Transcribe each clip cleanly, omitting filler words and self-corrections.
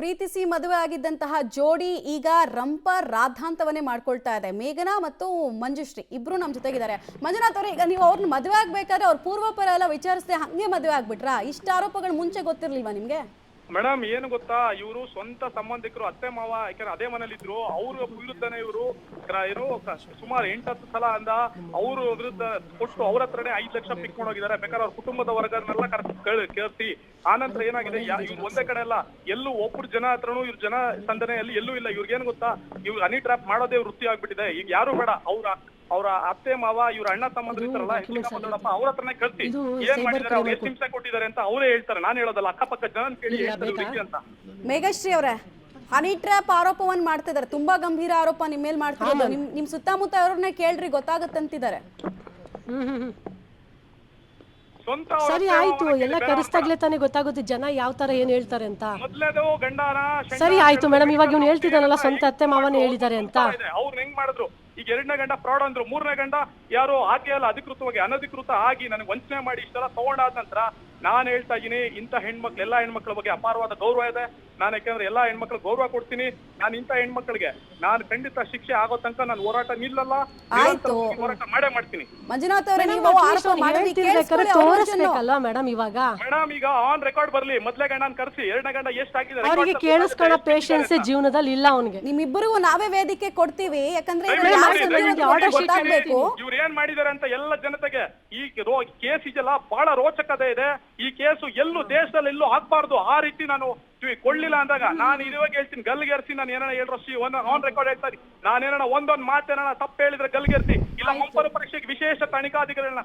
ಪ್ರೀತಿಸಿ ಮದುವೆ ಆಗಿದ್ದಂತಹ ಜೋಡಿ ಈಗ ರಂಪ ರಾಧಾಂತವನ್ನೇ ಮಾಡ್ಕೊಳ್ತಾ ಇದೆ. ಮೇಘನಾ ಮತ್ತು ಮಂಜುಶ್ರೀ ಇಬ್ರು ನಮ್ಮ ಜೊತೆಗಿದ್ದಾರೆ. ಮಂಜುನಾಥ್ ಅವರೇ, ಈಗ ನೀವು ಅವ್ರನ್ನ ಮದುವೆ ಆಗ್ಬೇಕಾದ್ರೆ ಅವ್ರ ಪೂರ್ವಪರ ಎಲ್ಲ ವಿಚಾರಿಸದೆ ಹಂಗೆ ಮದುವೆ ಆಗ್ಬಿಟ್ರಾ? ಇಷ್ಟ ಆರೋಪಗಳು ಮುಂಚೆ ಗೊತ್ತಿರ್ಲಿಲ್ವಾ ನಿಮ್ಗೆ? ಮೇಡಮ್ ಏನು ಗೊತ್ತಾ, ಇವರು ಸ್ವಂತ ಸಂಬಂಧಿಕರು, ಅತ್ತೆ ಮಾವ, ಯಾಕಂದ್ರೆ ಅದೇ ಮನೇಲಿ ಇದ್ರು. ಅವ್ರ ವಿರುದ್ಧನೇ ಇವರು ಏನು ಸುಮಾರು 8-10 ಸಲ ಅಂದ ಅವ್ರ ವಿರುದ್ಧ ಕೊಟ್ಟು ಅವ್ರ ಹತ್ರನೇ 5 ಲಕ್ಷ ಪಿಕ್ಕೊಂಡು ಹೋಗಿದ್ದಾರೆ. ಬೇಕಾದ್ರೆ ಅವ್ರ ಕುಟುಂಬದ ವರ್ಗನೆಲ್ಲ ಕೇಳಿಸಿ ಆನಂತರ ಏನಾಗಿದೆ, ಇವ್ರು ಒಂದೇ ಕಡೆ ಅಲ್ಲ, ಎಲ್ಲೂ ಒಬ್ಬರು ಜನ ಹತ್ರನೂ ಇವ್ರ ಜನ ಸಂದನೆಯಲ್ಲಿ ಎಲ್ಲೂ ಇಲ್ಲ. ಇವ್ರಿಗೇನು ಗೊತ್ತಾ, ಇವ್ರು ಹನಿ ಟ್ರಾಪ್ ಮಾಡೋದೇ ವೃತ್ತಿ ಆಗ್ಬಿಟ್ಟಿದೆ. ಈಗ ಯಾರು ಬೇಡ, ಅವ್ರ ಅತ್ತೆ ಮಾವ, ಇವ್ರ ಅಣ್ಣ ತಮ್ಮಂದ್ರು ಇರ್ತಾರಲ್ಲ, ಅವ್ರ ಹತ್ರನೇ ಕಳ್ಸಿ ಏನ್ ಮಾಡಿದಾರೆ, ಅವ್ರು ಎಷ್ಟು ಹಿಂಸೆ ಕೊಟ್ಟಿದ್ದಾರೆ ಅಂತ ಅವರೇ ಹೇಳ್ತಾರೆ. ನಾನು ಹೇಳೋದಲ್ಲ, ಅಕ್ಕಪಕ್ಕ ಜನ ಕೇಳಿ ಹೇಳ್ತಾರೆ ಅಂತ. ಮೇಘಶ್ರೀ ಅವರೇ, ಹನಿ ಟ್ರ್ಯಾಪ್ ಆರೋಪವನ್ನ ಮಾಡ್ತಿದ್ದಾರೆ. ತುಂಬಾ ಗಂಭೀರ ಆರೋಪ ನಿಮ್ಮ ಮೇಲೆ ಮಾಡ್ತಿರೋದು. ನಿಮ್ ಸುತ್ತಮುತ್ತ ಅವ್ರನ್ನೇ ಕೇಳ್ರಿ, ಗೊತ್ತಾಗತ್ತಂತಿದ್ದಾರೆ. ಸರಿ ಆಯ್ತು, ಎಲ್ಲ ಕರೆಸ್ತಾಗ್ಲೇ ತಾನೇ ಗೊತ್ತಾಗುತ್ತೆ ಜನ ಯಾವ ತರ ಏನ್ ಹೇಳ್ತಾರೆ ಅಂತ. ಸರಿ ಆಯ್ತು ಮೇಡಮ್, ಇವಾಗ ಇವ್ನು ಹೇಳ್ತಿದ್ದಾನಲ್ಲ ಸ್ವಂತ ಅತ್ತೆ ಮಾವನೇ ಹೇಳಿದ್ದಾರೆ ಅಂತ. ಅವ್ರು ಹೆಂಗ್ ಮಾಡಿದ್ರು, ಈಗ 2ನೇ ಗಂಡ ಫ್ರಾಡ್ ಅಂದ್ರು, 3ನೇ ಗಂಡ ಯಾರು ಆಕೆ ಎಲ್ಲ ಅಧಿಕೃತವಾಗಿ ಅನಧಿಕೃತ ಆಗಿ ನನಗೆ ವಂಚನೆ ಮಾಡಿ ಇಷ್ಟೆಲ್ಲ ತಗೊಂಡಾದ ನಂತರ ನಾನು ಹೇಳ್ತಾ ಇದ್ದೀನಿ, ಇಂಥ ಹೆಣ್ಮಕ್ಳು, ಎಲ್ಲಾ ಹೆಣ್ಮಕ್ಳ ಬಗ್ಗೆ ಅಪಾರವಾದ ಗೌರವ ಇದೆ. ನಾನು ಯಾಕಂದ್ರೆ ಎಲ್ಲಾ ಹೆಣ್ಮಕ್ಳು ಗೌರವ ಕೊಡ್ತೀನಿ. ನಾನು ಇಂಥ ಹೆಣ್ಮಕ್ಳಿಗೆ ನಾನು ಖಂಡಿತ ಶಿಕ್ಷೆ ಆಗೋ ತನಕ ನಾನು ಹೋರಾಟ ನಿಲ್ಲಲ್ಲ, ಹೋರಾಟ ಮಾಡೇ ಮಾಡ್ತೀನಿ. ಮಂಜುನಾಥ್ ಅವರೇ, ನೀವು ತೋರಿಸ್ಬೇಕಲ್ವಾ ಮೇಡಮ್? ಇವಾಗ ಮೇಡಮ್ ಈಗ ಆನ್ ರೆಕಾರ್ಡ್ ಬರ್ಲಿ, ಮೊದಲೇ ಗಂಡನ ಕರೆಸಿ 2ನೇ ಗಂಡ ಎಷ್ಟಾಗಿದೆ ಅವರಿಗೆ ಕೇಳಿಸ್ಕೊಳ್ಳೋ ಪೇಷನ್ಸ್ ಜೀವನದಲ್ಲಿ ಇಲ್ಲ ಅವನಿಗೆ. ನಿಮ್ಮಿಬ್ಬರಿಗೂ ನಾವೇ ವೇದಿಕೆ ಕೊಡ್ತೀವಿ, ಯಾಕಂದ್ರೆ ಇವ್ರು ಏನ್ ಮಾಡಿದಾರೆ ಅಂತ ಎಲ್ಲ ಜನತೆಗೆ. ಈ ಕೇಸ್ ಇದೆಲ್ಲ ಬಹಳ ರೋಚಕತೆ ಇದೆ. ಈ ಕೇಸು ಎಲ್ಲೂ ದೇಶದಲ್ಲಿ ಎಲ್ಲೂ ಆಗ್ಬಾರ್ದು. ಆ ರೀತಿ ನಾನು ಕೊಳ್ಳಿಲ್ಲ ಅಂದಾಗ ನಾನು ಇವಾಗ ಹೇಳ್ತೀನಿ, ಗಲ್ಗೆರ್ಸಿ. ನಾನು ಏನಾರ ಹೇಳ್ರಸಿ ಆನ್ ರೆಕಾರ್ಡ್ ಹೇಳ್ತಾ ಇದ್ದೀನಿ. ನಾನೇನ ಒಂದೊಂದು ಮಾತೇನ ತಪ್ಪು ಹೇಳಿದ್ರೆ ಗಲ್ಗೆರ್ಸಿ, ಇಲ್ಲ ಮುಂಬರುವ ಪರೀಕ್ಷೆಗೆ ವಿಶೇಷ ತನಿಖಾಧಿಕಾರಿಗಳನ್ನ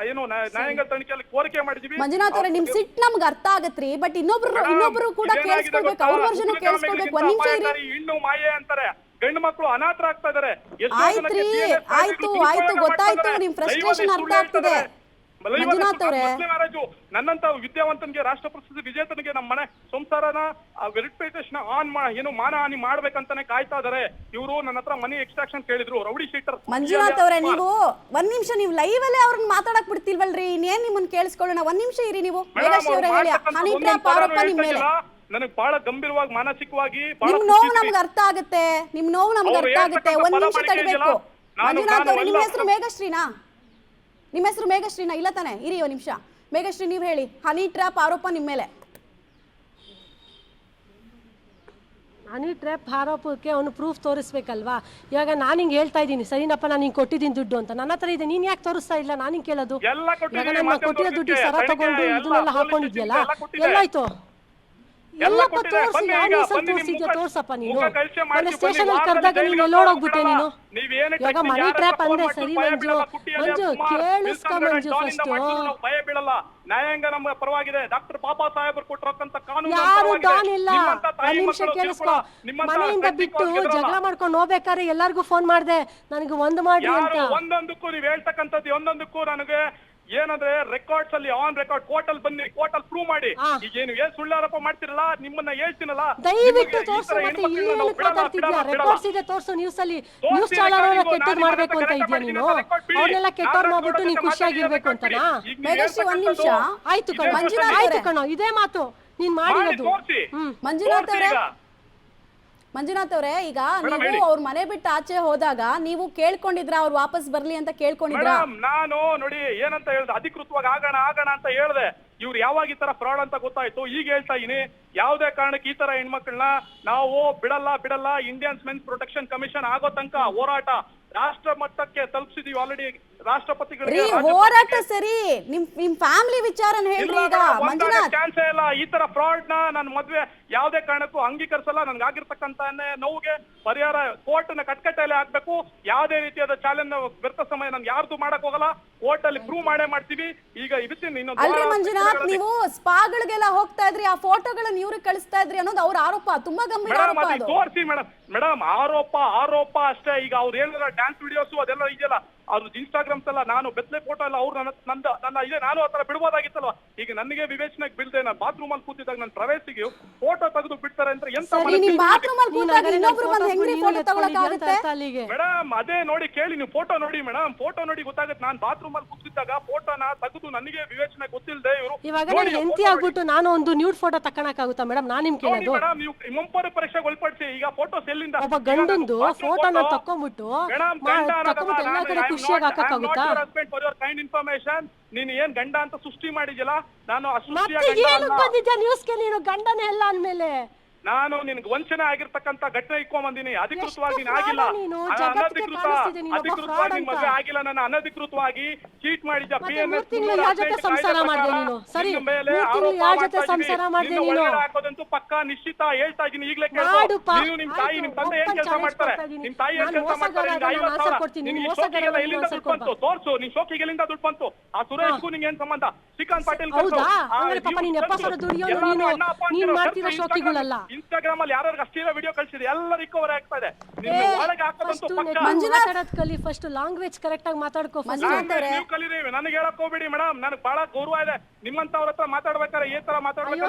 ಏನು ನ್ಯಾಯಾಂಗ ತನಿಖೆಯಲ್ಲಿ ಕೋರಿಕೆ ಮಾಡಿದೀವಿ. ಮಂಜುನಾಥ್ ಅವರೇ, ನಿಮ್ ಸಿಟ್ ನಮ್ಗೆ ಅರ್ಥ ಆಗತ್ರಿ, ಬಟ್ ಇನ್ನೊಬ್ರು ಕೂಡ ಕೇಳಿಸ್ಕೊಳ್ಬೇಕು, ಅವ್ರ ವರ್ಷನೂ ಕೇಳಿಸ್ಕೊಳ್ಬೇಕು. ಒಂದ್ ನಿಮಿಷ ಇರಿ. ಇನ್ನು ಮಾಯೆ ಅಂತಾರೆ, ಗಂಡು ಮಕ್ಕಳು ಅನಾಥರಾಗ್ತಾ ಇದಾರೆ. ಆಯ್ತು ಗೊತ್ತಾಯ್ತು, ನಿಮ್ ಫ್ರಸ್ಟ್ರೇಷನ್ ಅರ್ಥ ಆಗ್ತಿದೆ. ಮಂಜುನಾಥ್ ಅವರೇ, ನನ್ನಂತ ವಿದ್ಯಾವಂತನಿಗೆ, ರಾಷ್ಟ್ರ ಪ್ರಶಸ್ತಿ ವಿಜೇತನಿಗೆ ನಮ್ಮ ಮನೆ ಸಂಸಾರನ ವೆರಿಫಿಕೇಶನ್ ಏನು ಮಾನಹಾನಿ ಮಾಡ್ಬೇಕಂತಾನೆ ಕಾಯ್ತಾ ಇದಾರೆ ಇವರು. ನನ್ನ ಹತ್ರ ಮನಿ ಎಕ್ಸ್ಟ್ರಾಕ್ಷನ್ ಕೇಳಿದ್ರು, ರೌಡಿ ಶೀಟರ್. ಮಂಜುನಾಥ್ ಅವರೇ, ನೀವು ಒಂದ್ ನಿಮಿಷ, ನೀವು ಲೈವ್ ಅಲ್ಲೇ ಅವ್ರನ್ನ ಮಾತಾಡಕ್ ಬಿಡ್ತಿಲ್ವಲ್ರಿ? ಇನ್ನೇನ್ ನಿಮ್ಮನ್ನ ಕೇಳಿಸ್ಕೊಳ್ಳೋಣ, ಒಂದ್ ನಿಮಿಷ ಇರಿ. ನೀವು ಮೇಘಶ್ರೀ ಅವರೇ ಹೇಳಿ, ಹನಿ ಟ್ರ್ಯಾಪ್ ಆರೋಪ ನಿಮ್ ಮೇಲೆ ನನಗೆ ಬಹಳ ಗಂಭೀರವಾಗಿ ಮಾನಸಿಕವಾಗಿ ನಿಮ್ ನೋವು ನಮ್ಗೆ ಅರ್ಥ ಆಗುತ್ತೆ. ನಿಮ್ ನೋವು ನಮ್ಗೆ ಅರ್ಥ ಆಗುತ್ತೆ. ಒಂದ್ ನಿಮಿಷ ತಡಿಬೇಕು. ಮಂಜುನಾಥ್ ಅವ್ರೆ, ನಿಮ್ಮ ಹೆಸರು ಮೇಘಶ್ರೀನಾ? ನಿಮ್ಮ ಹೆಸರು ಮೇಘಶ್ರೀನಾ? ಇಲ್ಲ ತಾನೆ? ಇರಿ ಒಂದ್ ನಿಮಿಷ. ಮೇಘಶ್ರೀ, ನೀವು ಹೇಳಿ, ಹನಿ ಟ್ರ್ಯಾಪ್ ಆರೋಪ ನಿಮ್ಮ ಮೇಲೆ. ಹನಿ ಟ್ರ್ಯಾಪ್ ಆರೋಪಕ್ಕೆ ಅವನು ಪ್ರೂಫ್ ತೋರಿಸ್ಬೇಕಲ್ವಾ? ಇವಾಗ ನಾನು ಹಿಂಗೆ ಹೇಳ್ತಾ ಇದ್ದೀನಿ, ಸರಿನಪ್ಪ ನಾನು ಹಿಂಗೆ ಕೊಟ್ಟಿದ್ದೀನಿ ದುಡ್ಡು ಅಂತ, ನನ್ನ ಹತ್ರ ಇದೆ, ನೀನ್ ಯಾಕೆ ತೋರಿಸ್ತಾ ಇಲ್ಲ? ನಾನು ಹಿಂಗೆ ಕೇಳೋದು. ಇವಾಗ ನನ್ನ ಕೊಟ್ಟಿರೋ ದುಡ್ಡು ಸರ ತಗೊಂಡು ಇದನ್ನೆಲ್ಲ ಹಾಕೊಂಡಿದ್ಯಲ್ಲ, ಎಲ್ಲಾಯ್ತು? ಎಲ್ಲಪ್ಪ ತೋರಿಸಿ, ತೋರಿಸಿದ್ಯಾ? ತೋರ್ಸಪ್ಪ ನೀನು. ನನ್ನ ಸ್ಟೇಷನ್ ಅಲ್ಲಿ ಕರೆದಾಗ ನೀನು ಎಲ್ಲೋಡೋಗ್ಬಿಟ್ಟೆ ನೀನು. ಇವಾಗ ಮನಿ ಟ್ರ್ಯಾಪ್ ಅಂದೆ, ಸರಿ ಮಂಜು ಕೇಳಿಸ್ಕೊ ಮಂಜು. ಫಸ್ಟ್ ಭಯ ಬೀಳಲ್ಲ, ನ್ಯಾಯಾಂಗ ನಮ್ಮ ಪರವಾಗಿದೆ. ಡಾಕ್ಟರ್ ಬಾಬಾ ಸಾಹೇಬರು ಕೊಟ್ಟಿರತಕ್ಕಂತ ಕಾನೂನು ಯಾರು ಡಾನ್ ಇಲ್ಲ. ಒಂದ್ ನಿಮಿಷ ಕೇಳಿಸ್ಕೊ. ಮನೆಯಿಂದ ಬಿಟ್ಟು ಜಗಳ ಮಾಡ್ಕೊಂಡು ಹೋಗ್ಬೇಕಾದ್ರೆ ಎಲ್ಲಾರ್ಗು ಫೋನ್ ಮಾಡ್ದೆ, ನನಗೆ ಒಂದು ಮಾಡಿ ಅಂತ. ಒಂದೊಂದಕ್ಕೂ ನೀವ್ ಹೇಳ್ತಕ್ಕಂಥದ್ದು ಒಂದೊಂದಕ್ಕೂ ನನಗೆ ಏನಂದ್ರೆ ರೆಕಾರ್ಡ್ಸ್ ಅಲ್ಲಿ ಆನ್ ರೆಕಾರ್ಡ್ ಕೋರ್ಟಲ್ ಬನ್ನಿ, ಕೋರ್ಟಲ್ ಪ್ರೂವ್ ಮಾಡಿ. ಈಗ ಏನು ಏನ್ ಸುಳ್ಳಾರೋಪ ಮಾಡ್ತಿರಲ್ಲ, ನಿಮ್ಮನ್ನ ಹೇಳ್ತೀನಲ್ಲ, ದಯವಿಟ್ಟು ತೋರ್ಸು. ಮತ್ತೆ ಏನು ಮಾತಾಡ್ತಿದ್ಯಾ? ರೆಕಾರ್ಡ್ಸ್ ಇದೆ, ತೋರ್ಸು. ನ್ಯೂಸ್ ಅಲ್ಲಿ ನ್ಯೂಸ್ ಚಾನಲ್ ಕೆಟ್ಟದ್ ಮಾಡ್ಬೇಕು ಅಂತ ಇದ್ಯಾ ನೀನು? ಅವ್ರನ್ನೆಲ್ಲ ಕೆಟ್ಟವ್ರು ಮಾಡ್ಬಿಟ್ಟು ನೀನ್ ಖುಷಿಯಾಗಿರ್ಬೇಕು ಅಂತನಾ? ಮೇಘಶ್ರೀ, ಒಂದ್ ನಿಮಿಷ. ಆಯ್ತು ಕಣೋ, ಆಯ್ತು ಕಣೋ, ಇದೇ ಮಾತು ನೀನ್ ಮಾಡಿರೋದು. ಮಂಜುನಾಥ್ ಅವರೇ, ಈಗ ನೀವು ಅವ್ರ ಮನೆ ಬಿಟ್ಟು ಆಚೆ ಹೋದಾಗ ನೀವು ಕೇಳ್ಕೊಂಡಿದ್ರ ಅವ್ರು ವಾಪಸ್ ಬರ್ಲಿ ಅಂತ ಕೇಳ್ಕೊಂಡಿದ್ರ? ನಾನು ನೋಡಿ ಏನಂತ ಹೇಳ್ದೆ, ಅಧಿಕೃತವಾಗಿ ಆಗೋಣ ಅಂತ ಹೇಳ್ದೆ. ಇವ್ರು ಯಾವಾಗ ಈ ತರ ಫ್ರಾಡ್ ಅಂತ ಗೊತ್ತಾಯ್ತು. ಈಗ ಹೇಳ್ತಾ ಇದೀನಿ, ಯಾವುದೇ ಕಾರಣಕ್ಕೆ ಈ ತರ ಹೆಣ್ಮಕ್ಳನ್ನ ನಾವು ಬಿಡಲ್ಲ. ಇಂಡಿಯನ್ ಮೆನ್ಸ್ ಪ್ರೊಟೆಕ್ಷನ್ ಕಮಿಷನ್ ಆಗೋ ತನಕ ಹೋರಾಟ ರಾಷ್ಟ್ರ ಮಟ್ಟಕ್ಕೆ ತಲುಪಿಸಿದೀವಿ. ಆಲ್ರೆಡಿ ರಾಷ್ಟ್ರಪತಿಗಳಿಗೆ ಹೋರಾಟ ಸರಿ, ನಿಮ್ ಫ್ಯಾಮಿಲಿ ವಿಚಾರನ ಹೇಳ್ರಿ. ಈಗ ಮಂಜುನಾಥ್, ಚಾನ್ಸೇ ಇಲ್ಲ ಈ ತರ ಫ್ರಾಡ್ ನ ನನ್ನ ಮದ್ವೆ ಯಾವುದೇ ಕಾರಣಕ್ಕೂ ಅಂಗೀಕರಿಸಲ್ಲ. ನನ್ಗೆ ಆಗಿರ್ತಕ್ಕಂತ ನೋವಿಗೆ ಪರಿಹಾರ ಕೋರ್ಟ್ ನ ಕಟ್ಕಟ್ಟೆಯಲ್ಲಿ ಹಾಕ್ಬೇಕು. ಯಾವುದೇ ರೀತಿಯಾದ ಚಾಲೆಂಜ್ ವ್ಯರ್ಥ ಸಮಯ ನನ್ಗೆ ಯಾರ್ದು ಮಾಡಕ್ ಹೋಗಲ್ಲ. ಕೋರ್ಟ್ ಅಲ್ಲಿ ಪ್ರೂವ್ ಮಾಡೇ ಮಾಡ್ತೀವಿ. ಈಗ ಅಲ್ರಿ ಮಂಜುನಾಥ್, ನೀವು ಸ್ಪಾಗಳಿಗೆಲ್ಲ ಹೋಗ್ತಾ ಇದ್ರಿ, ಆ ಫೋಟೋಗಳನ್ನ ಇವ್ರಿಗೆ ಕಳಿಸ್ತಾ ಇದ್ರಿ ಅನ್ನೋದು ಅವ್ರ ಆರೋಪ. ತುಂಬಾ ಗಂಭೀರ ಆರೋಪ ಅದು. ತೋರಿಸಿ ಮೇಡಮ್. ಆರೋಪ ಅಷ್ಟೇ. ಈಗ ಅವ್ರು ಏನಾರ ಡ್ಯಾನ್ಸ್ ವಿಡಿಯೋಸ್ ಅದೆಲ್ಲ ಇದೆಯಲ್ಲ, ಅವ್ರದ್ದು ಇನ್ಸ್ಟಾಗ್ರಾಮ್ ಇನ್ಸ್ಟಾಗ್ರಾಮ್ಸ್ ಎಲ್ಲ ನಾನು ಬೆತ್ತಲೆ ಫೋಟೋ ಎಲ್ಲ ಅವ್ರು ನನ್ನ ಇದೆ ನಾನು ಆತರ ಬಿಡ್ಬೋದಾಗಿತ್ತಲ್ವಾ. ಈಗ ನನಗೆ ವಿವೇಚನೆಗೆ ಬೀಳ್ದೆ ನಾನು ಬಾತ್ರೂಮ್ ಅಲ್ಲಿ ಕೂತಿದ್ದಾಗ ನನ್ನ ಪ್ರವೇಶಿಗೆ ಫೋಟೋ ತೆಗೆದು ಬಿಡ್ತಾರೆ ಅಂತ ಎಂತ ಬಾತ್ರೂಮ್ ಅಲ್ಲಿ ಕೂತಾಗ ಇನ್ನೊಬ್ರು ಬಂದು ಹೆಂಗ್ರಿ ಫೋಟೋ ತಗೊಳಕಾಗುತ್ತೆ ಮೇಡಮ್? ಅದೇ ನೋಡಿ ಕೇಳಿ, ನೀವು ಫೋಟೋ ನೋಡಿ ಮೇಡಮ್, ಫೋಟೋ ನೋಡಿ ಗೊತ್ತಾಗುತ್ತೆ. ನಾನು ಬಾತ್ರೂಮ್ ಅಲ್ಲಿ ಕೂತಿದ್ದಾಗ ಫೋಟೋನ ತೆಗೆದು ನನಗೆ ವಿವೇಚನೆ ಗೊತ್ತಿಲ್ಲದೆ ಇವರು ಇವಾಗ ಎಂತಿ ಆಗ್ಬಿಟ್ಟು ನಾನು ಒಂದು ನ್ಯೂಡ್ ಫೋಟೋ ತಕ್ಕಣಕ್ಕಾಗುತ್ತಾ ಮೇಡಮ್? ನಾನ್ ನಿಮ್ ಕೇಳೋದು ಮೇಡಮ್, ನೀವು ಮುಂಪರು ಪರೀಕ್ಷೆಗೆ ಒಳಪಡಿಸಿ. ಈಗ ಫೋಟೋಸ್ ಎಲ್ಲಿಂದ ಒಬ್ಬ ಗಂಡಂದು ಫೋಟೋನ ತಕ್ಕೊಂಡ್ಬಿಟ್ಟು ಎಲ್ಲಾ ಕಡೆ ಖುಷಿಯಾಗಿ ಹಾಕಕ್ಕಾಗುತ್ತಾ? ಕೈಂಡ್ ಇನ್ಫಾರ್ಮೇಶನ್ ನೀನು ಏನ್ ಗಂಡ ಅಂತ ಸೃಷ್ಟಿ ಮಾಡಿದ್ಯಲ್ಲ, ನಾನು ಬಂದಿದ್ಯಾ ನ್ಯೂಸ್ಗೆ ನೀನು ಗಂಡನೇ ಎಲ್ಲ ಅಂದ್ಮೇಲೆ? ನಾನು ನಿನ್ಗೆ ವಂಚನೆ ಆಗಿರ್ತಕ್ಕಂತ ಘಟನೆ ಇಟ್ಕೊಂಡ್ ಬಂದಿನಿ. ಅಧಿಕೃತವಾಗಿ ನೀನ್ ಆಗಿಲ್ಲ, ಅಧಿಕೃತವಾಗಿ ಮದುವೆ ಆಗಿಲ್ಲ. ನನ್ನ ಅನಧಿಕೃತವಾಗಿ ಚೀಟ್ ಮಾಡಿದ್ದ ಹಾಕೋದಂತೂ ಪಕ್ಕ ನಿಶ್ಚಿತ. ಹೇಳ್ತಾ ಇದೀನಿ ಈಗಲೇ ಕೇಳ್ಕೊ. ನೀವು ನಿಮ್ ತಾಯಿ ನಿಮ್ ತಂದೆ ಏನ್ ಕೆಲಸ ಮಾಡ್ತಾರೆ, ನಿಮ್ ತಾಯಿ ಏನ್ ಕೆಲಸ ಮಾಡ್ತಾರೆ? ಎಲ್ಲಿಂದ ದುಡ್ಡು ಬಂತು ತೋರ್ಸು. ನಿನ್ ಶೋಕಿಗೆ ಎಲ್ಲಿಂದ ದುಡ್ಡು ಬಂತು? ಆ ಸುರೇಶ್ಗೂ ನಿಂಗೆ ಏನ್ ಸಂಬಂಧ? ಶ್ರೀಕಾಂತ್ ಪಾಟೀಲ್ ಇನ್ಸ್ಟಾಗ್ರಾಮ್ ಅಲ್ಲಿ ಯಾರು ಅಷ್ಟಿರೋ ವಿಡಿಯೋ ಕಳಿಸಿದೆ ಎಲ್ಲ ರಿಕವರ್ ಆಗ್ತಾ ಇದೆ. ಒಳಗೆ ಹಾಕೋದಂತೂ ಫಸ್ಟ್ ಲ್ಯಾಂಗ್ವೇಜ್ ಕರೆಕ್ಟ್ ಆಗಿ ಮಾತಾಡ್ಕೋ. ನೀವು ಕಲೀರಿ, ನನಗೆ ಹೇಳಕ್ ಹೋಗ್ಬೇಡಿ ಮೇಡಮ್. ನನಗೆ ಬಹಳ ಗೌರವ ಇದೆ ನಿಮ್ಮಂತವ್ರ ಹತ್ರ ಮಾತಾಡ್ಬೇಕಾದ್ರೆ. ಈ ತರ ಮಾತಾಡ್ಬೇಕು.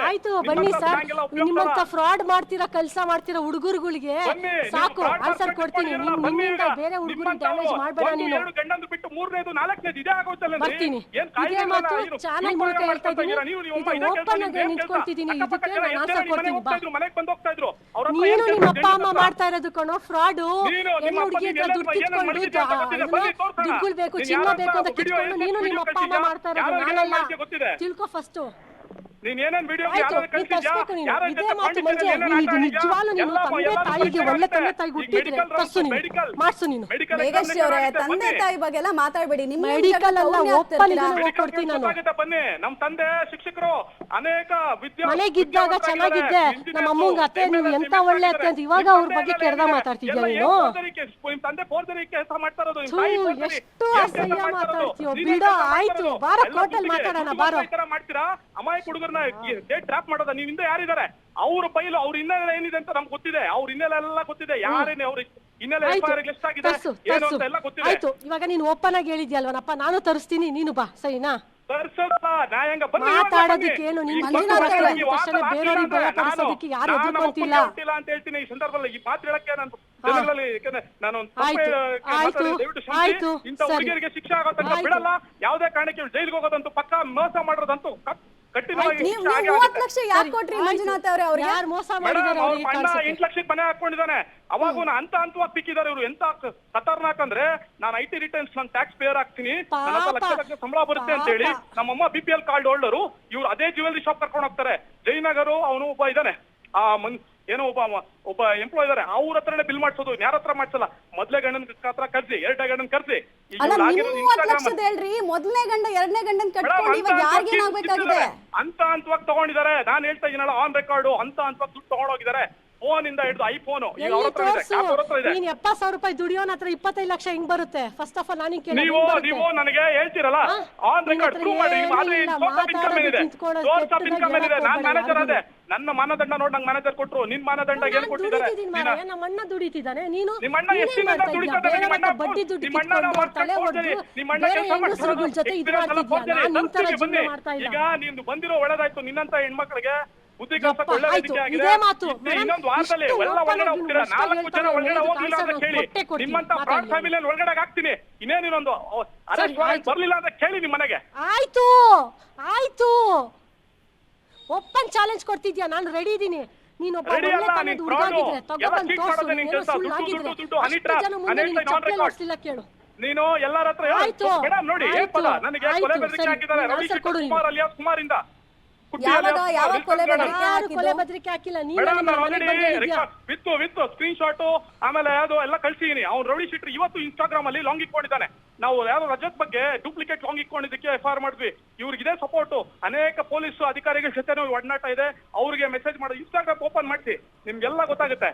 ಆಯ್ತು ಬನ್ನಿ ಸರ್, ನಿಮ್ಮಂತ ಫ್ರಾಡ್ ಮಾಡ್ತೀರಾ, ಕೆಲಸ ಮಾಡ್ತೀರಾ ಹುಡುಗರುಗಳಿಗೆ ಸಾಕು ಆನ್ಸರ್ ಕೊಡ್ತೀನಿ. ನಿಮ್ಮಿಂದ ಬೇರೆ ಹುಡುಗರು ಡ್ಯಾಮೇಜ್ ಮಾಡಬೇಡ ನೀನು. ಎರಡು ಗಂಡಂದು ಬಿಟ್ಟು ಮೂರನೇದು ನಾಲ್ಕನೇದು ಇದೇ ಆಗೋಯ್ತಲ್ಲ. ಬರ್ತೀನಿ. ಇದೇ ಮಾತು ಚಾನಲ್ ಮೂಲಕ ಹೇಳ್ತಾ ಇದ್ದೀನಿ. ಓಪನ್ ಆಗಿ ನಿಂತ್ಕೊಳ್ತಿದ್ದೀನಿ. ಇದಕ್ಕೆ ನಾನು ಆನ್ಸರ್ ಕೊಡ್ತೀನಿ. ಮನೆಗೆ ಬಂದು ಹೋಗ್ತಾ ಇದ್ರು. ನೀನು ನಿಮ್ಮ ಅಪ್ಪ ಅಮ್ಮ ಮಾಡ್ತಾ ಇರೋದು ಕಣೋ ಫ್ರಾಡು. ಎಲ್ಲ ಹುಡುಗಿ ಹತ್ರ ದುಡ್ಡು ಕಿತ್ಕೊಂಡು ದುಡ್ಡುಗಳು ಬೇಕು, ಚಿನ್ನ ಬೇಕು ಅಂತ ಕಿತ್ಕೊಂಡು ನೀನು ನಿಮ್ಮ ಅಪ್ಪ ಅಮ್ಮ ಮಾಡ್ತಾ ಇರೋದು ನಾನಲ್ಲ. ತಿಳ್ಕೊ ಫಸ್ಟ್. ನೀನ್ ಏನೇನ್ ವಿಡಿಯೋ ಇದೇ ಮಾತು ಮಂಜೆ. ಇದು ನಿಜವಾಗ್ಲೂ ನಿಮ್ಮ ತಂದೆ ತಾಯಿಗೆ ಒಳ್ಳೆ ತಂದೆ ತಾಯಿಗೆ ಹುಟ್ಟಿದ್ರೆ ತರ್ಸು ನೀನು, ಮಾಡ್ಸು ನೀನು. ಮೇಘಶ್ರೀ ಅವರೇ, ತಂದೆ ತಾಯಿ ಬಗ್ಗೆ ಎಲ್ಲ ಮಾತಾಡಬೇಡಿ. ನಿಮ್ಮ ಮೆಡಿಕಲ್ ಅಲ್ಲ ಓಪನ್ ಇದನ್ನ ಹೋಗ್ಕೊಡ್ತೀನಿ ನಾನು. ಬನ್ನಿ, ನಮ್ ತಂದೆ ಶಿಕ್ಷಕರು, ಅನೇಕ ಮನೆಗಿದ್ದಾಗ ಚೆನ್ನಾಗಿದ್ದೆ. ನಮ್ಮ ಅಮ್ಮಂಗ ಅತ್ತೆ ನೀವು ಎಂತ ಒಳ್ಳೆ ಅತ್ತೆ ಅಂತ ಇವಾಗ ಅವ್ರ ಬಗ್ಗೆ ಕೆಡ್ದ ಮಾತಾಡ್ತಿದ್ಯಾ ನೀನು? ನಿಮ್ ತಂದೆ ಫೋರ್ಜರಿ ಕೆಲಸ ಮಾಡ್ತಾ ಇರೋದು. ಎಷ್ಟು ಅಸಹ್ಯ ಮಾತಾಡ್ತೀಯೋ ಬಿಡೋ. ಆಯ್ತು ಬಾರೋ ಕೋರ್ಟಲ್ಲಿ ಮಾತಾಡೋಣ ಬಾರೋ. ಮಾಡ್ತೀರಾ ಅಮಾಯಕ ಹುಡುಗರನ್ನ ಟ್ರಾಪ್ ಮಾಡೋದ? ನೀವಿಂದ ಯಾರಿದ್ದಾರೆ ಅವ್ರ ಬೈಲು? ಅವ್ರ ಹಿನ್ನೆಲೆ ಏನಿದೆ ಅಂತ ನಮ್ಗೆ ಗೊತ್ತಿದೆ. ಅವ್ರ ಹಿನ್ನೆಲೆ ಎಲ್ಲ ಗೊತ್ತಿದೆ. ಯಾರೇನೆ ಅವ್ರ ಹಿನ್ನೆಲೆ ಎಷ್ಟಾಗಿದೆ ಏನು ಅಂತ ಎಲ್ಲ ಗೊತ್ತಿದೆ. ಆಯ್ತು, ಇವಾಗ ನೀನು ಓಪನ್ ಆಗಿ ಹೇಳಿದ್ಯಲ್ವನಪ್ಪ, ನಾನು ತರಿಸ್ತೀನಿ, ನೀನು ಬಾ ಸರಿನಾ? ಮಾತಾಡೋದಕ್ಕೆ ಏನು ನೀನು ಬೇರೆಯವ್ರಿಗೆ ಭಯ ಪಡಿಸೋದಕ್ಕೆ ಯಾರು ಎದುರ್ಕೊಂತಿಲ್ಲ ಅಂತ ಹೇಳ್ತೀನಿ ಈ ಸಂದರ್ಭದಲ್ಲಿ. ಈ ಮಾತು ಹೇಳಕ್ಕೆ ನಾನು ಇಂಥ ಹುಡುಗಿಯರಿಗೆ ಶಿಕ್ಷೆ ಆಗೋ ತನಕ ಬಿಡಲ್ಲ. ಯಾವುದೇ ಕಾರಣಕ್ಕೆ ಜೈಲಿಗೆ ಹೋಗೋದಂತೂ ಪಕ್ಕ, ಮೋಸ ಮಾಡೋದಂತೂ ಕಠಿಣವಾಗಿ. 30 ಲಕ್ಷ ಯಾಕೆ ಕೊಟ್ರಿ ಮಂಜುನಾಥ್ ಅವರೇ? ಅವ್ರಿಗೆ ಯಾರು ಮೋಸ ಮಾಡಿದ್ದಾರೆ? 8 ಲಕ್ಷಕ್ಕೆ ಮನೆ ಹಾಕೊಂಡಿದ್ದಾನೆ. ಅವಾಗೂ ಹಂತವಾಗಿ ಬಿಕ್ಕಿದ್ದಾರೆ ಇವರು. ಎಂತ ಖತರ್ನಾಕ್ ಅಂದ್ರೆ, ನಾನು IT ರಿಟರ್ನ್ಸ್ ನಾನು ಟ್ಯಾಕ್ಸ್ ಪೇಯರ್ ಆಗ್ತೀನಿ, ಲಕ್ಷ ಸಂಬಳ ಬರುತ್ತೆ ಅಂತ ಹೇಳಿ ನಮ್ಮಮ್ಮ BPL ಕಾರ್ಡ್ ಹೋಲ್ಡರು. ಇವ್ರು ಅದೇ ಜ್ಯುವೆಲರಿ ಶಾಪ್ ಕರ್ಕೊಂಡು ಹೋಗ್ತಾರೆ. ಜಯನಗರು ಅವನು ಒಬ್ಬ ಇದ್ದಾನೆ, ಏನೋ ಒಬ್ಬ ಎಂಪ್ಲಾಯ್ ಇದಾರೆ. ಅವ್ರ ಹತ್ರನೇ ಬಿಲ್ ಮಾಡ್ಸೋದು, ಯಾರ ಹತ್ರ ಮಾಡ್ಸಲ್ಲ. ಮೊದಲೇ ಗಂಡನ ಹತ್ರ ಕರ್ಸಿ, ಎರಡನೇ ಗಂಡನ್ ಕರ್ಸಿ. ಮೊದಲನೇ ಗಂಡ ಎರಡನೇ ಗಂಡನ್ ಕಟ್ಕೊಂಡು ಇವಾಗ ಯಾರಿಗೆ ಏನಾಗಬೇಕಾಗಿದೆ? ಹಂತವಾಗಿ ತಗೊಂಡಿದ್ದಾರೆ. ನಾನು ಹೇಳ್ತಾ ಇದೀನಲ್ಲ ಆನ್ ರೆಕಾರ್ಡ್, ಹಂತವಾಗಿ ದುಡ್ಡು ತಗೊಂಡೋಗಿದ್ದಾರೆ. ಫೋನ್ ಇಂದ ಹಿಡಿದು ಐಫೋನ್. ನೀನ್ 70,000 ರೂಪಾಯಿ ದುಡಿಯೋನ ಹತ್ರ 25 ಲಕ್ಷ ಹಿಂಗ್ ಬರುತ್ತೆ? ಫಸ್ಟ್ ಆಫ್ ಆಲ್ ನಾನು ನೀವು ನನಗೆ ಹೇಳ್ತೀರಲ್ಲ ಆನ್ ರೆಕಾರ್ಡ್ ಪ್ರೂವ್ ಮಾಡಿ. ನಾನು ಮ್ಯಾನೇಜರ್ ಅದೇ, ನನ್ನ ಮಾನದಂಡ ನೋಡಿ ನಂಗೆ ಮ್ಯಾನೇಜರ್ ಕೊಟ್ರು. ನಿನ್ ಮಾನದಂಡ ಏನ್ ಕೊಟ್ಟಿದ್ದಾರೆ? ನಮ್ಮ ಅಣ್ಣ ದುಡಿತಿದ್ದಾನೆ, ನೀನು ನಿಮ್ಮಣ್ಣ ಎಷ್ಟಿನಿಂದ ದುಡಿತಾರೆ? ಬಡ್ಡಿ ದುಡ್ಡು ತಲೆ ಹೊಡೆದು ಬೇರೆ ಹೆಂಗಸರುಗಳ ಜೊತೆ ಇದು ಮಾಡ್ತಿದ್ಯಾ? ನಾನು ಇಂತರ ಜೀವನ ಮಾಡ್ತಾ ಇಲ್ಲ. ಈಗ ನೀನು ಬಂದಿರೋ ಒಳ್ಳೇದಾಯ್ತು. ನಿನ್ನಂತ ಹೆಣ್ಮಕ್ಳಿಗೆ ಇದೇ ಮಾತು ಇನ್ನೊಂದು ವಾರದಲ್ಲಿ ಎಲ್ಲ ಒಳಗಡೆ ಹೋಗ್ತೀರಾ. 4 ಜನ ಒಳಗಡೆ ಹೋಗ್ಲಿಲ್ಲ ಅಂತ ಕೇಳಿ ನಿಮ್ಮಂತ ಫ್ರಾಡ್ ಫ್ಯಾಮಿಲಿಯಲ್ಲಿ ಒಳಗಡೆ ಹಾಕ್ತೀನಿ. ಇನ್ನೇನಿನೊಂದು ಅರೆಸ್ಟ್ ವಾರೆಂಟ್ ಬರ್ಲಿಲ್ಲ ಅಂತ ಕೇಳಿ ನಿಮ್ಮ ಮನೆಗೆ. ಆಯ್ತು ಆಯ್ತು, ಓಪನ್ ಚಾಲೆಂಜ್ ಕೊಡ್ತಿದ್ಯಾ? ನಾನು ರೆಡಿ ಇದೀನಿ. ನೀನು ಒಬ್ಬ ಒಳ್ಳೆ ತನದ ಹುಡುಗಾಗಿದ್ರೆ ತಗೊಬಂದು ತೋರ್ಸು. ನೀನು ಸುಳ್ಳಾಗಿದ್ರೆ ಅಷ್ಟು ಜನ ಮುಂದೆ ನೀನು ಚಪ್ಪಲಿ ಹೊಡ್ಸಿಲ್ಲ ಕೇಳು. ನೀನು ಎಲ್ಲರ ಹತ್ರ ಮೇಡಮ್ ನೋಡಿ ಹೇಳ್ಪಲ್ಲ, ನನಗೆ ಕೊಲೆ ಬೆದರಿಕೆ ಹಾಕಿದ್ದಾರೆ ರವಿ ಕುಮಾರ್ ಅಲಿಯಾಸ್ ಕುಮಾರ್ ಇಂದ. ಕೊಲೆ ಬೆದರಿಕೆ ಹಾಕಿಲ್ಲ. ವಿತ್ ಸ್ಕ್ರೀನ್ ಶಾಟ್ ಆಮೇಲೆ ಯಾವ್ದು ಎಲ್ಲ ಕಳ್ಸಿದೀನಿ. ಅವ್ನು ರೌಡಿ ಶೀಟರ್ ಇವತ್ತು ಇನ್ಸ್ಟಾಗ್ರಾಮ್ ಅಲ್ಲಿ ಲಾಂಗ್ ಇಟ್ಕೊಂಡಿದ್ದಾನೆ. ನಾವು ಯಾವ್ದೋ ರಜತ್ ಬಗ್ಗೆ ಡೂಪ್ಲಿಕೇಟ್ ಲಾಂಗ್ ಇಟ್ಕೊಂಡಿದ್ದಕ್ಕೆ FIR ಮಾಡಿದ್ವಿ. ಇವ್ರಿಗೆ ಇದೇ ಸಪೋರ್ಟ್. ಅನೇಕ ಪೊಲೀಸ್ ಅಧಿಕಾರಿಗಳ ಜೊತೆ ಒಡನಾಟ ಇದೆ. ಅವ್ರಿಗೆ ಮೆಸೇಜ್ ಮಾಡೋದು ಇನ್ಸ್ಟಾಗ್ರಾಮ್ ಓಪನ್ ಮಾಡಿಸಿ, ನಿಮ್ಗೆಲ್ಲ ಗೊತ್ತಾಗುತ್ತೆ.